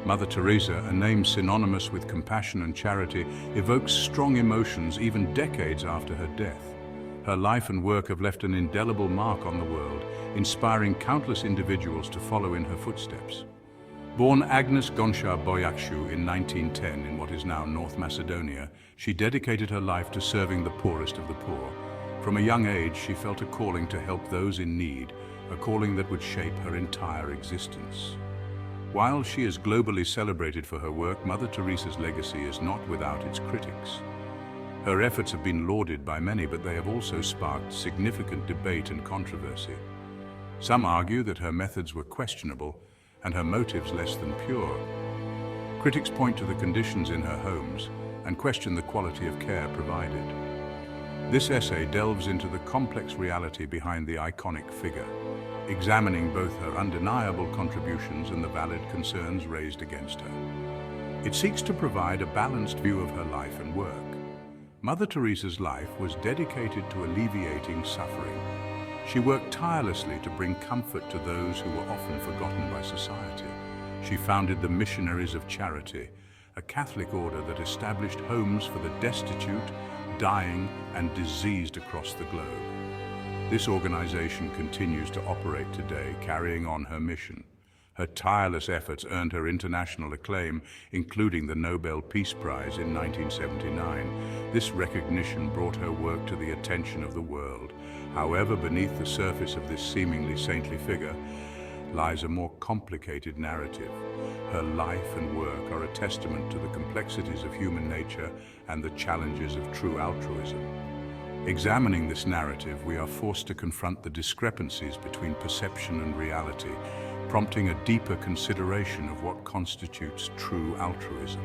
Mother Teresa, a name synonymous with compassion and charity, evokes strong emotions even decades after her death. Her life and work have left an indelible mark on the world, inspiring countless individuals to follow in her footsteps. Born Agnes Gonsha Boyakshu in 1910 in what is now North Macedonia, she dedicated her life to serving the poorest of the poor. From a young age, she felt a calling to help those in need, a calling that would shape her entire existence. While she is globally celebrated for her work, Mother Teresa's legacy is not without its critics. Her efforts have been lauded by many, but they have also sparked significant debate and controversy. Some argue that her methods were questionable and her motives less than pure. Critics point to the conditions in her homes and question the quality of care provided. This essay delves into the complex reality behind the iconic figure, examining both her undeniable contributions and the valid concerns raised against her. It seeks to provide a balanced view of her life and work. Mother Teresa's life was dedicated to alleviating suffering. She worked tirelessly to bring comfort to those who were often forgotten by society. She founded the Missionaries of Charity, a Catholic order that established homes for the destitute, dying, and diseased across the globe. This organization continues to operate today, carrying on her mission. Her tireless efforts earned her international acclaim, including the Nobel Peace Prize in 1979. This recognition brought her work to the attention of the world. However, beneath the surface of this seemingly saintly figure lies a more complicated narrative. Her life and work are a testament to the complexities of human nature and the challenges of true altruism. Examining this narrative, we are forced to confront the discrepancies between perception and reality, prompting a deeper consideration of what constitutes true altruism.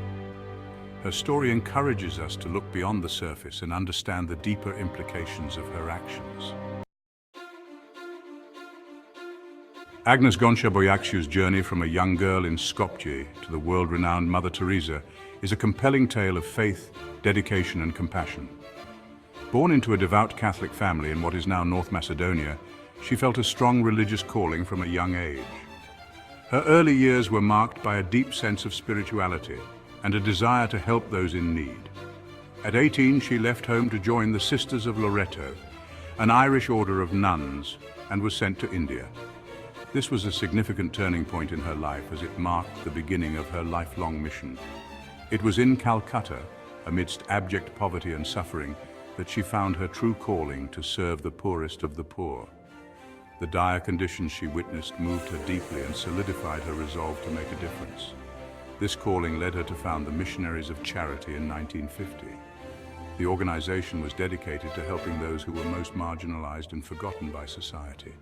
Her story encourages us to look beyond the surface and understand the deeper implications of her actions. Agnes Gonsha Boyakshu's journey from a young girl in Skopje to the world-renowned Mother Teresa is a compelling tale of faith, dedication, and compassion. Born into a devout Catholic family in what is now North Macedonia, she felt a strong religious calling from a young age. Her early years were marked by a deep sense of spirituality and a desire to help those in need. At 18, she left home to join the Sisters of Loreto, an Irish order of nuns, and was sent to India. This was a significant turning point in her life as it marked the beginning of her lifelong mission. It was in Calcutta, amidst abject poverty and suffering, that she found her true calling to serve the poorest of the poor. The dire conditions she witnessed moved her deeply and solidified her resolve to make a difference. This calling led her to found the Missionaries of Charity in 1950. The organization was dedicated to helping those who were most marginalized and forgotten by society.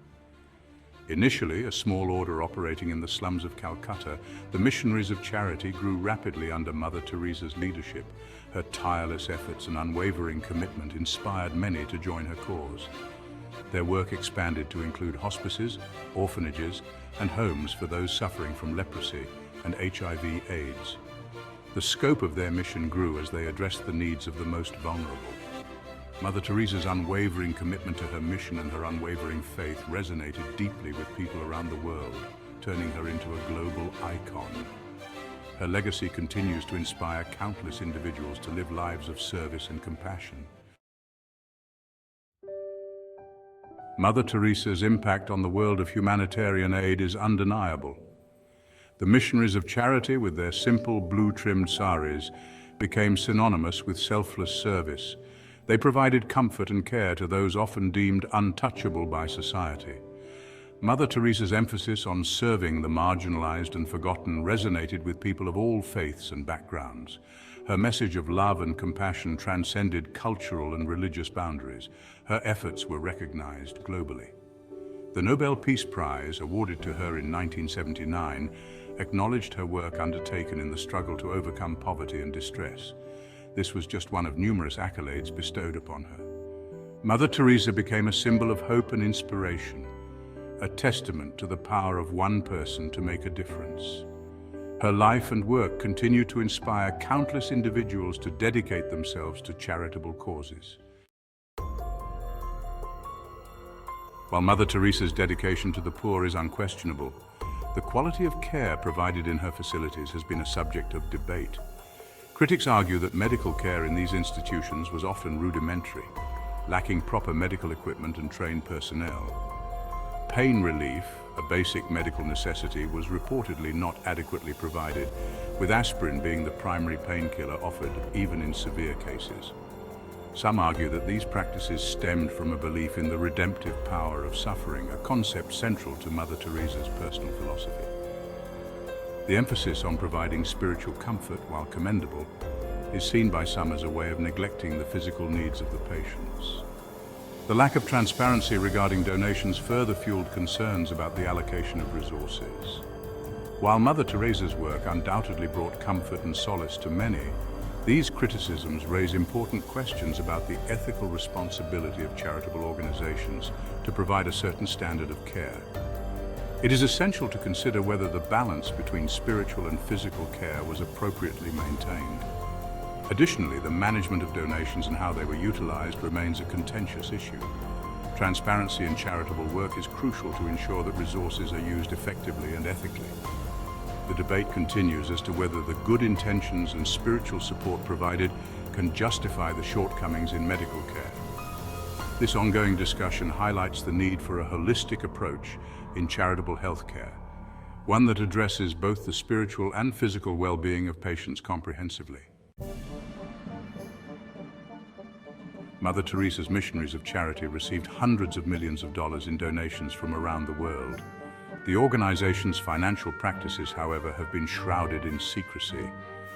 Initially a small order operating in the slums of Calcutta, the Missionaries of Charity grew rapidly under Mother Teresa's leadership. Her tireless efforts and unwavering commitment inspired many to join her cause. Their work expanded to include hospices, orphanages, and homes for those suffering from leprosy and HIV/AIDS. The scope of their mission grew as they addressed the needs of the most vulnerable. Mother Teresa's unwavering commitment to her mission and her unwavering faith resonated deeply with people around the world, turning her into a global icon. Her legacy continues to inspire countless individuals to live lives of service and compassion. Mother Teresa's impact on the world of humanitarian aid is undeniable. The Missionaries of Charity, with their simple blue-trimmed saris, became synonymous with selfless service. They provided comfort and care to those often deemed untouchable by society. Mother Teresa's emphasis on serving the marginalized and forgotten resonated with people of all faiths and backgrounds. Her message of love and compassion transcended cultural and religious boundaries. Her efforts were recognized globally. The Nobel Peace Prize, awarded to her in 1979, acknowledged her work undertaken in the struggle to overcome poverty and distress. This was just one of numerous accolades bestowed upon her. Mother Teresa became a symbol of hope and inspiration, a testament to the power of one person to make a difference. Her life and work continue to inspire countless individuals to dedicate themselves to charitable causes. While Mother Teresa's dedication to the poor is unquestionable, the quality of care provided in her facilities has been a subject of debate. Critics argue that medical care in these institutions was often rudimentary, lacking proper medical equipment and trained personnel. Pain relief, a basic medical necessity, was reportedly not adequately provided, with aspirin being the primary painkiller offered even in severe cases. Some argue that these practices stemmed from a belief in the redemptive power of suffering, a concept central to Mother Teresa's personal philosophy. The emphasis on providing spiritual comfort, while commendable, is seen by some as a way of neglecting the physical needs of the patients. The lack of transparency regarding donations further fueled concerns about the allocation of resources. While Mother Teresa's work undoubtedly brought comfort and solace to many, these criticisms raise important questions about the ethical responsibility of charitable organizations to provide a certain standard of care. It is essential to consider whether the balance between spiritual and physical care was appropriately maintained. Additionally, the management of donations and how they were utilized remains a contentious issue. Transparency in charitable work is crucial to ensure that resources are used effectively and ethically. The debate continues as to whether the good intentions and spiritual support provided can justify the shortcomings in medical care. This ongoing discussion highlights the need for a holistic approach in charitable healthcare, one that addresses both the spiritual and physical well-being of patients comprehensively. Mother Teresa's missionaries of charity received hundreds of millions of dollars in donations from around the world. The organization's financial practices, however, have been shrouded in secrecy.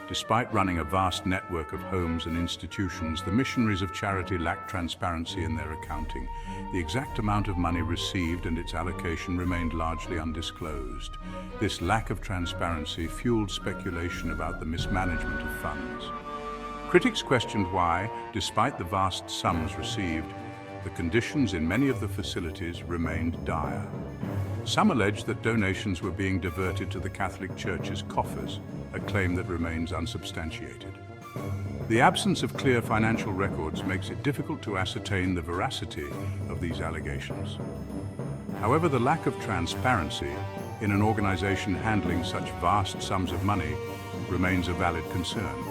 Despite running a vast network of homes and institutions, the missionaries of charity lack transparency in their accounting. The exact amount of money received and its allocation remained largely undisclosed. This lack of transparency fueled speculation about the mismanagement of funds. Critics questioned why, despite the vast sums received, the conditions in many of the facilities remained dire. Some allege that donations were being diverted to the Catholic Church's coffers, a claim that remains unsubstantiated. The absence of clear financial records makes it difficult to ascertain the veracity of these allegations. However, the lack of transparency in an organization handling such vast sums of money remains a valid concern.